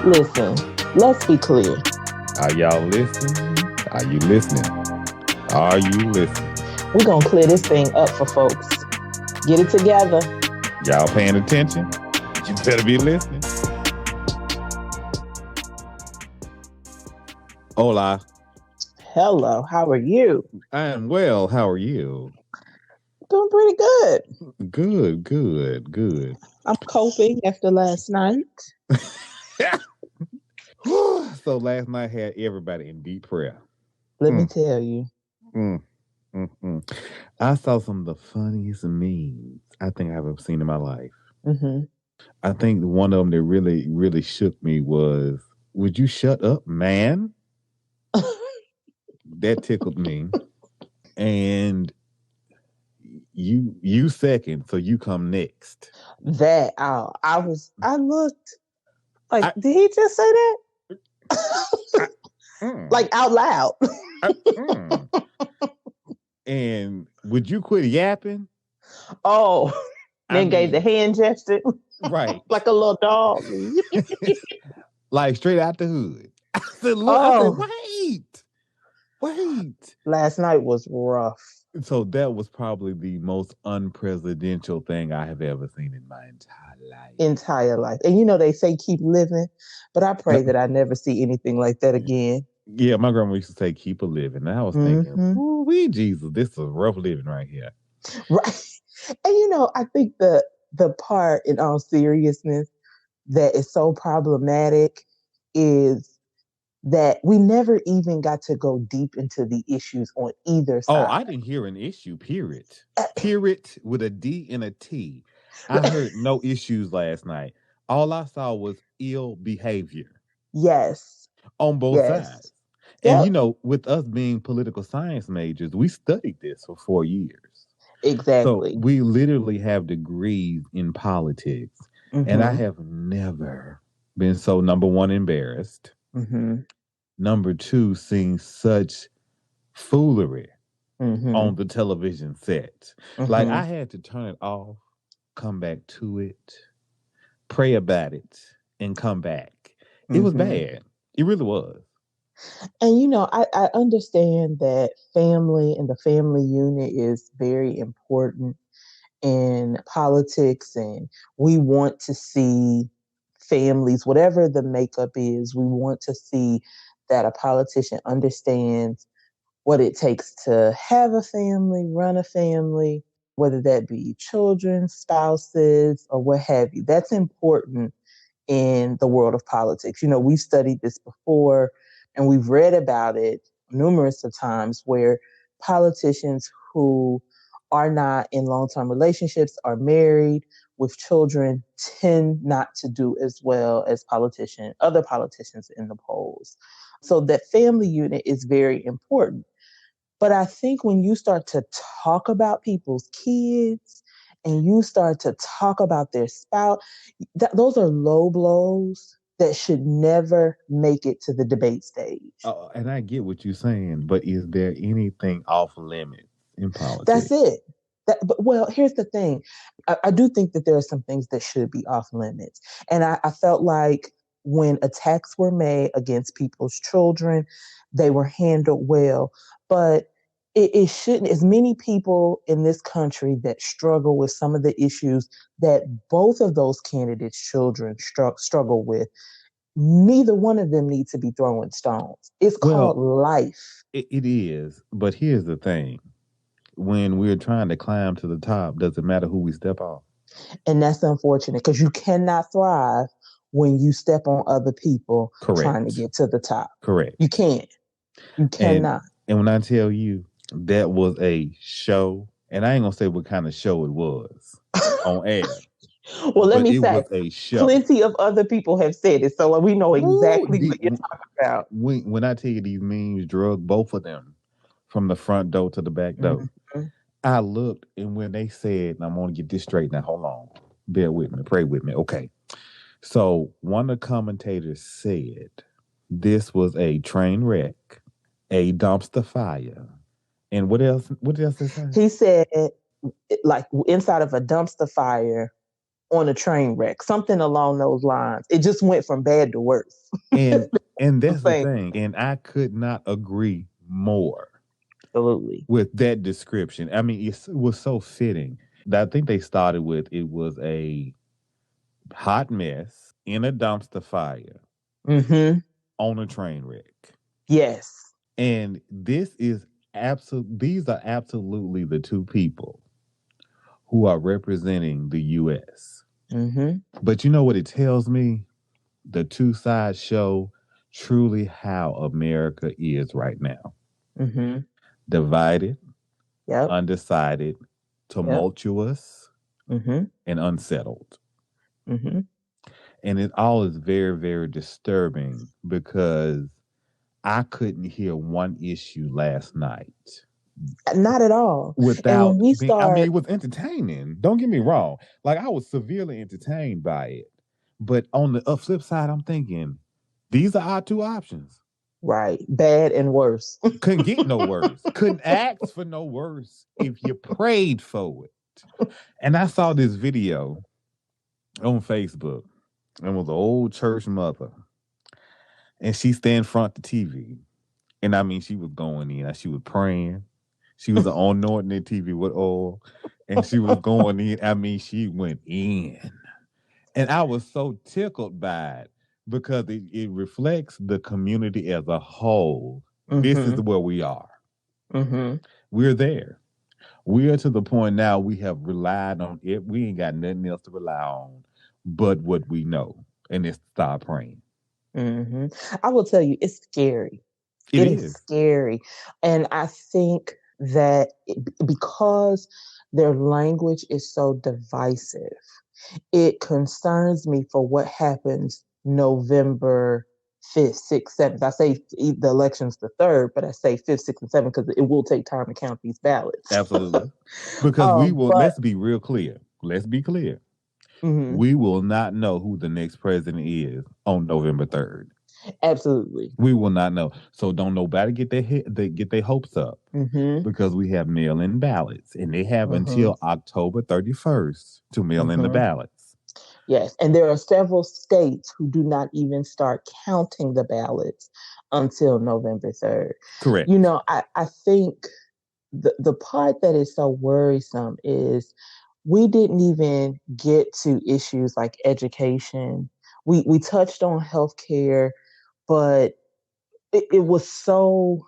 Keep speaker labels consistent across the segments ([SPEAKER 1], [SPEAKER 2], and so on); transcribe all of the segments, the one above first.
[SPEAKER 1] Listen, let's be clear.
[SPEAKER 2] Are y'all listening? Are you listening? Are you listening?
[SPEAKER 1] We're going to clear this thing up for folks. Get it together.
[SPEAKER 2] Y'all paying attention? You better be listening. Hola.
[SPEAKER 1] Hello, how are you?
[SPEAKER 2] I am well. How are you?
[SPEAKER 1] Doing pretty good.
[SPEAKER 2] Good.
[SPEAKER 1] I'm coping after last night.
[SPEAKER 2] So last night had everybody in deep prayer.
[SPEAKER 1] Let me tell you.
[SPEAKER 2] Mm, I saw some of the funniest memes I think I've ever seen in my life.
[SPEAKER 1] Mm-hmm.
[SPEAKER 2] I think one of them that really shook me was, "Would you shut up, man?" That tickled me. And you second, so you come next.
[SPEAKER 1] That I looked like, did he just say that? Like out loud.
[SPEAKER 2] And would you quit yapping?
[SPEAKER 1] Oh, then gave the hand gesture.
[SPEAKER 2] Right.
[SPEAKER 1] Like a little dog.
[SPEAKER 2] Like straight out the hood. I said, look, I said, wait.
[SPEAKER 1] Last night was rough.
[SPEAKER 2] So that was probably the most unpresidential thing I have ever seen in my
[SPEAKER 1] entire life. And you know, they say keep living, but I pray that I never see anything like that again.
[SPEAKER 2] Yeah, my grandma used to say keep a living. And I was thinking, ooh, we Jesus, this is rough living right here.
[SPEAKER 1] Right. And you know, I think the part, in all seriousness, that is so problematic is that we never even got to go deep into the issues on either side.
[SPEAKER 2] Oh, I didn't hear an issue, period. Period with a D and a T. I heard no issues last night. All I saw was ill behavior.
[SPEAKER 1] Yes.
[SPEAKER 2] On both sides. And you know, with us being political science majors, we studied this for 4 years.
[SPEAKER 1] Exactly.
[SPEAKER 2] So we literally have degrees in politics. And I have never been so, number one, embarrassed. Number two, seeing such foolery on the television set. Like I had to turn it off, come back to it, pray about it, and come back. It was bad. It really was.
[SPEAKER 1] And you know, I understand that family and the family unit is very important in politics, and we want to see families, whatever the makeup is, we want to see that a politician understands what it takes to have a family, run a family, whether that be children, spouses, or what have you. That's important in the world of politics. You know, we've studied this before and we've read about it numerous of times where politicians who are not in long-term relationships, are married with children, tend not to do as well as other politicians in the polls. So that family unit is very important. But I think when you start to talk about people's kids and you start to talk about their spouse, those are low blows that should never make it to the debate stage.
[SPEAKER 2] Oh, and I get what you're saying, but is there anything off limits in politics?
[SPEAKER 1] That's it. Well, here's the thing. I do think that there are some things that should be off limits. And I felt like when attacks were made against people's children, they were handled well. But it shouldn't, as many people in this country that struggle with some of the issues that both of those candidates' children struggle with, neither one of them needs to be throwing stones. It's called life.
[SPEAKER 2] It is. But here's the thing. When we're trying to climb to the top, does it matter who we step on?
[SPEAKER 1] And that's unfortunate because you cannot thrive when you step on other people trying to get to the top.
[SPEAKER 2] Correct.
[SPEAKER 1] You can't. You cannot.
[SPEAKER 2] And when I tell you that was a show, and I ain't gonna say what kind of show it was on air.
[SPEAKER 1] Well, let me say,
[SPEAKER 2] was a show.
[SPEAKER 1] Plenty of other people have said it, so we know exactly what you're talking about.
[SPEAKER 2] When I tell you these memes drug both of them from the front door to the back door. I looked, and when they said, and I'm going to get this straight now, hold on, bear with me, pray with me. Okay. So one of the commentators said this was a train wreck, a dumpster fire. And what else? What else did he say?
[SPEAKER 1] He said, like, inside of a dumpster fire, on a train wreck, something along those lines. It just went from bad to worse.
[SPEAKER 2] And that's the thing. And I could not agree more.
[SPEAKER 1] Absolutely.
[SPEAKER 2] With that description. I mean, it was so fitting. I think they started with it was a hot mess in a dumpster fire on a train wreck.
[SPEAKER 1] Yes.
[SPEAKER 2] And these are absolutely the two people who are representing the U.S. But you know what it tells me? The two sides show truly how America is right now. Divided, undecided, tumultuous, and unsettled. And it all is very, very disturbing because I couldn't hear one issue last night.
[SPEAKER 1] Not at all.
[SPEAKER 2] Without I mean, it was entertaining. Don't get me wrong. Like, I was severely entertained by it. But on the flip side, I'm thinking, these are our two options.
[SPEAKER 1] Right. Bad and worse.
[SPEAKER 2] Couldn't get no worse. Couldn't ask for no worse if you prayed for it. And I saw this video on Facebook. It was an old church mother. And she stand front the TV. And I mean, she was going in. She was praying. She was anointing the TV with oil. And she was going in. I mean, she went in. And I was so tickled by it because it reflects the community as a whole. This is where we are. We're there. We are to the point now we have relied on it. We ain't got nothing else to rely on but what we know. And it's start praying.
[SPEAKER 1] I will tell you, it's scary. It is scary. And I think that because their language is so divisive, it concerns me for what happens November 5th, 6th, 7th. I say the election's the 3rd, but I say 5th, 6th, and 7th because it will take time to count these ballots.
[SPEAKER 2] Absolutely. Because we will, let's be real clear. Let's be clear. We will not know who the next president is on November 3rd.
[SPEAKER 1] Absolutely.
[SPEAKER 2] We will not know. So don't nobody get their hopes up because we have mail-in ballots and they have until October 31st to mail in the ballots.
[SPEAKER 1] Yes. And there are several states who do not even start counting the ballots until November 3rd.
[SPEAKER 2] Correct.
[SPEAKER 1] You know, I think the part that is so worrisome is we didn't even get to issues like education. We touched on healthcare, but it was so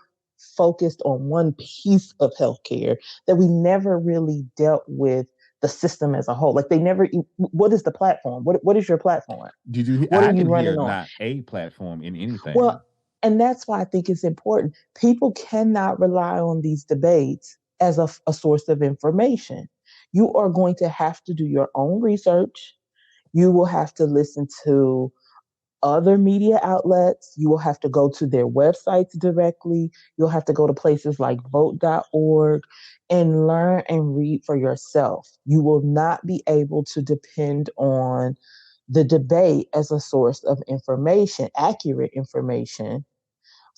[SPEAKER 1] focused on one piece of healthcare that we never really dealt with the system as a whole. Like they never. What is the platform? What is your platform?
[SPEAKER 2] What are you running on? Not a platform in anything.
[SPEAKER 1] Well, and that's why I think it's important. People cannot rely on these debates as a source of information. You are going to have to do your own research. You will have to listen to other media outlets. You will have to go to their websites directly. You'll have to go to places like vote.org and learn and read for yourself. You will not be able to depend on the debate as a source of information, accurate information,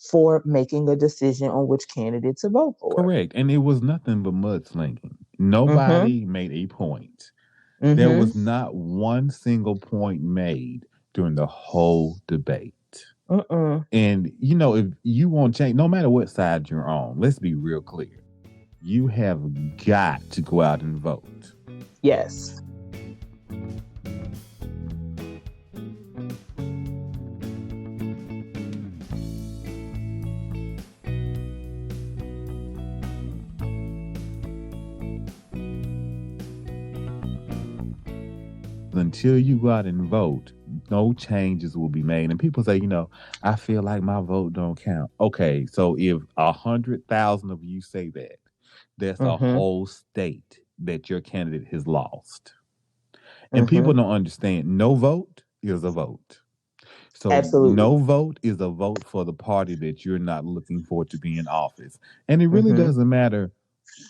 [SPEAKER 1] for making a decision on which candidate to vote for.
[SPEAKER 2] Correct. And it was nothing but mudslinging. Nobody made a point. There was not one single point made during the whole debate. And, you know, if you want change, no matter what side you're on, let's be real clear. You have got to go out and vote.
[SPEAKER 1] Yes.
[SPEAKER 2] Until you go out and vote, no changes will be made. And people say, you know, I feel like my vote don't count. Okay, so if 100,000 of you say that, that's a whole state that your candidate has lost. And people don't understand. No vote is a vote. So absolutely. No vote is a vote for the party that you're not looking for to be in office. And it really doesn't matter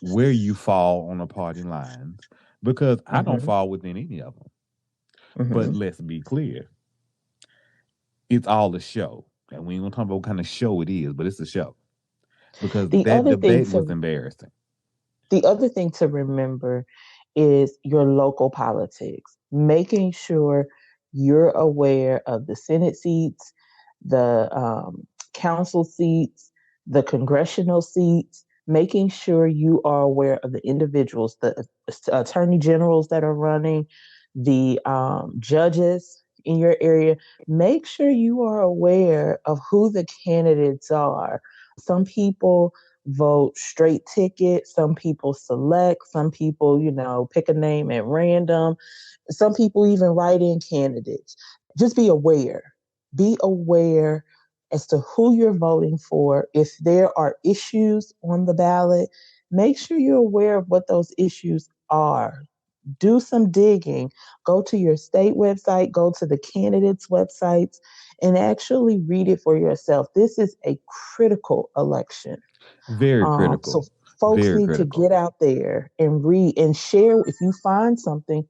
[SPEAKER 2] where you fall on the party lines because I don't fall within any of them. But let's be clear. It's all a show. And we ain't going to talk about what kind of show it is, but it's a show. Because that debate was embarrassing.
[SPEAKER 1] The other thing to remember is your local politics. making sure you're aware of the Senate seats, the council seats, the congressional seats, making sure you are aware of the individuals, the attorney generals that are running, the judges in your area. Make sure you are aware of who the candidates are. Some people vote straight ticket, some people select, some people, pick a name at random. Some people even write in candidates. Just be aware. Be aware as to who you're voting for. If there are issues on the ballot, make sure you're aware of what those issues are. Do some digging. Go to your state website, go to the candidates' websites, and actually read it for yourself. This is a critical election.
[SPEAKER 2] Very critical.
[SPEAKER 1] So folks
[SPEAKER 2] Very
[SPEAKER 1] need
[SPEAKER 2] critical.
[SPEAKER 1] to get out there and read and share. If you find something,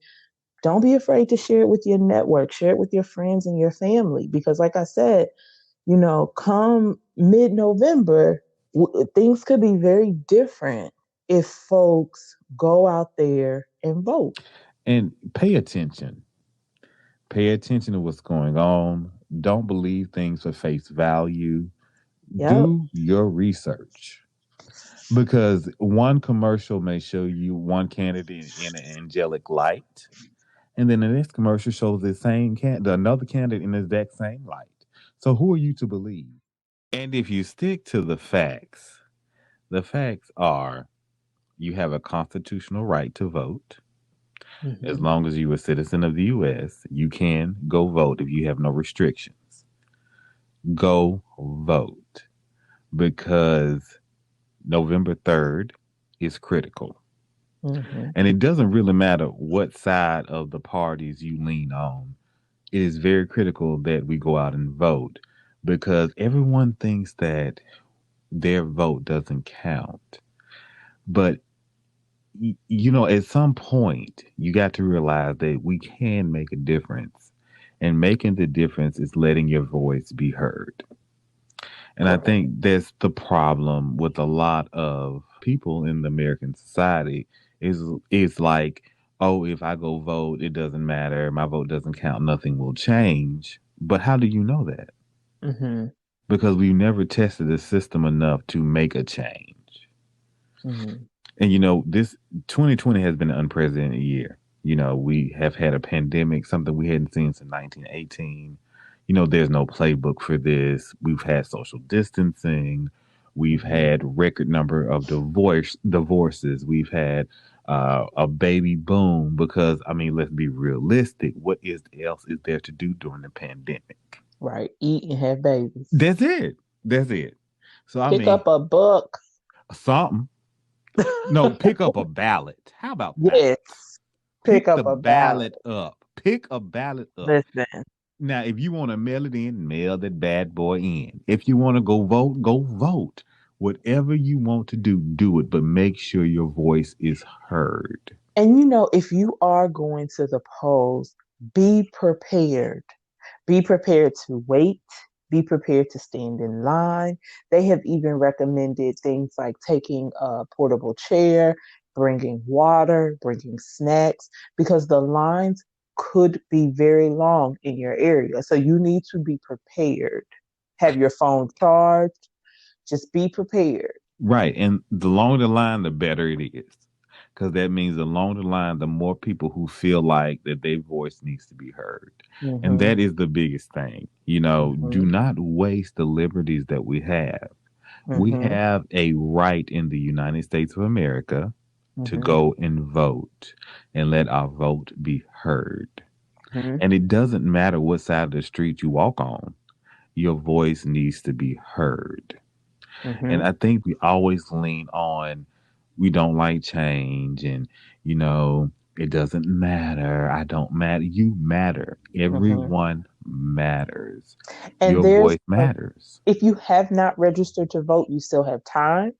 [SPEAKER 1] don't be afraid to share it with your network, share it with your friends and your family. Because, like I said, come mid November, things could be very different if folks go out there and vote.
[SPEAKER 2] And pay attention. Pay attention to what's going on. Don't believe things for face value.
[SPEAKER 1] Yep.
[SPEAKER 2] Do your research. Because one commercial may show you one candidate in an angelic light, and then the next commercial shows the same another candidate in the exact same light. So who are you to believe? And if you stick to the facts are you have a constitutional right to vote.
[SPEAKER 1] Mm-hmm.
[SPEAKER 2] As long as you're a citizen of the US, you can go vote if you have no restrictions. Go vote because November 3rd is critical.
[SPEAKER 1] Mm-hmm.
[SPEAKER 2] And it doesn't really matter what side of the parties you lean on. It is very critical that we go out and vote because everyone thinks that their vote doesn't count. But at some point, you got to realize that we can make a difference. And making the difference is letting your voice be heard. And I think that's the problem with a lot of people in the American society is like, oh, if I go vote, it doesn't matter. My vote doesn't count. Nothing will change. But how do you know that?
[SPEAKER 1] Mm-hmm.
[SPEAKER 2] Because we've never tested the system enough to make a change.
[SPEAKER 1] Mm-hmm.
[SPEAKER 2] And this 2020 has been an unprecedented year. We have had a pandemic, something we hadn't seen since 1918. There's no playbook for this. We've had social distancing. We've had record number of divorces. We've had a baby boom because, I mean, let's be realistic. What else is there to do during the pandemic?
[SPEAKER 1] Right. Eat and have babies.
[SPEAKER 2] That's it. That's it. So,
[SPEAKER 1] Pick up a book.
[SPEAKER 2] Something. No, pick up a ballot. How about that?
[SPEAKER 1] Yes. Pick up a
[SPEAKER 2] ballot up. Pick a ballot up.
[SPEAKER 1] Listen.
[SPEAKER 2] Now, if you want to mail it in, mail that bad boy in. If you want to go vote, go vote. Whatever you want to do, do it, but make sure your voice is heard.
[SPEAKER 1] And if you are going to the polls, be prepared. Be prepared to wait. Be prepared to stand in line. They have even recommended things like taking a portable chair, bringing water, bringing snacks, because the lines could be very long in your area. So you need to be prepared. Have your phone charged. Just be prepared.
[SPEAKER 2] Right. And the longer the line, the better it is. Because that means the longer the line, the more people who feel like that their voice needs to be heard. Mm-hmm. And that is the biggest thing. Do not waste the liberties that we have. Mm-hmm. We have a right in the United States of America to go and vote and let our vote be heard. Mm-hmm. And it doesn't matter what side of the street you walk on, your voice needs to be heard. Mm-hmm. And I think we always lean on, we don't like change and, it doesn't matter. I don't matter. You matter. Everyone matters. And your voice matters.
[SPEAKER 1] If you have not registered to vote, you still have time.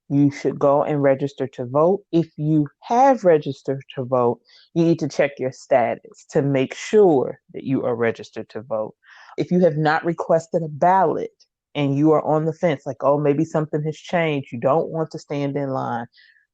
[SPEAKER 1] You should go and register to vote. If you have registered to vote, you need to check your status to make sure that you are registered to vote. If you have not requested a ballot and you are on the fence, like, oh, maybe something has changed, you don't want to stand in line,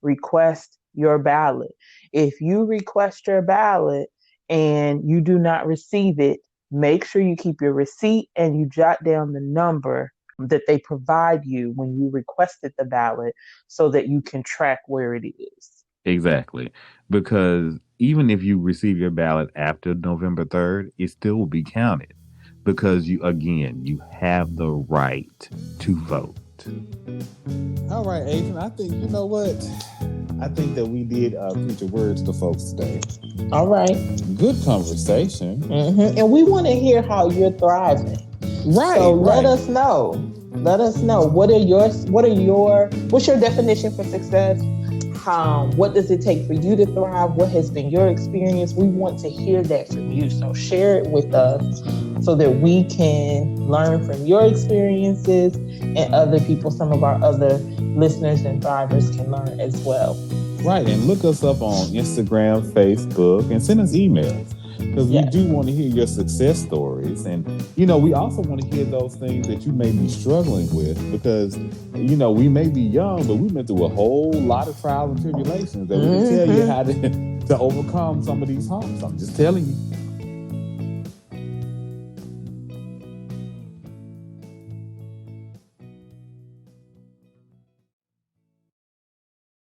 [SPEAKER 1] request your ballot. If you request your ballot and you do not receive it, make sure you keep your receipt and you jot down the number that they provide you when you requested the ballot so that you can track where it is.
[SPEAKER 2] Exactly. Because even if you receive your ballot after November 3rd, it still will be counted because you have the right to vote. All right, Adrian, I think, you know what? I think that we did preach a word to the folks today.
[SPEAKER 1] All right.
[SPEAKER 2] Good conversation.
[SPEAKER 1] Mm-hmm. And we want to hear how you're thriving.
[SPEAKER 2] Right.
[SPEAKER 1] So let us know. Let us know. What's your definition for success? What does it take for you to thrive? What has been your experience? We want to hear that from you. So share it with us so that we can learn from your experiences and other people, some of our other listeners and thrivers can learn as well.
[SPEAKER 2] Right. And look us up on Instagram, Facebook, and send us emails. Because we do want to hear your success stories. And, we also want to hear those things that you may be struggling with because, we may be young, but we've been through a whole lot of trials and tribulations that we can tell you how to overcome some of these humps. I'm just telling you.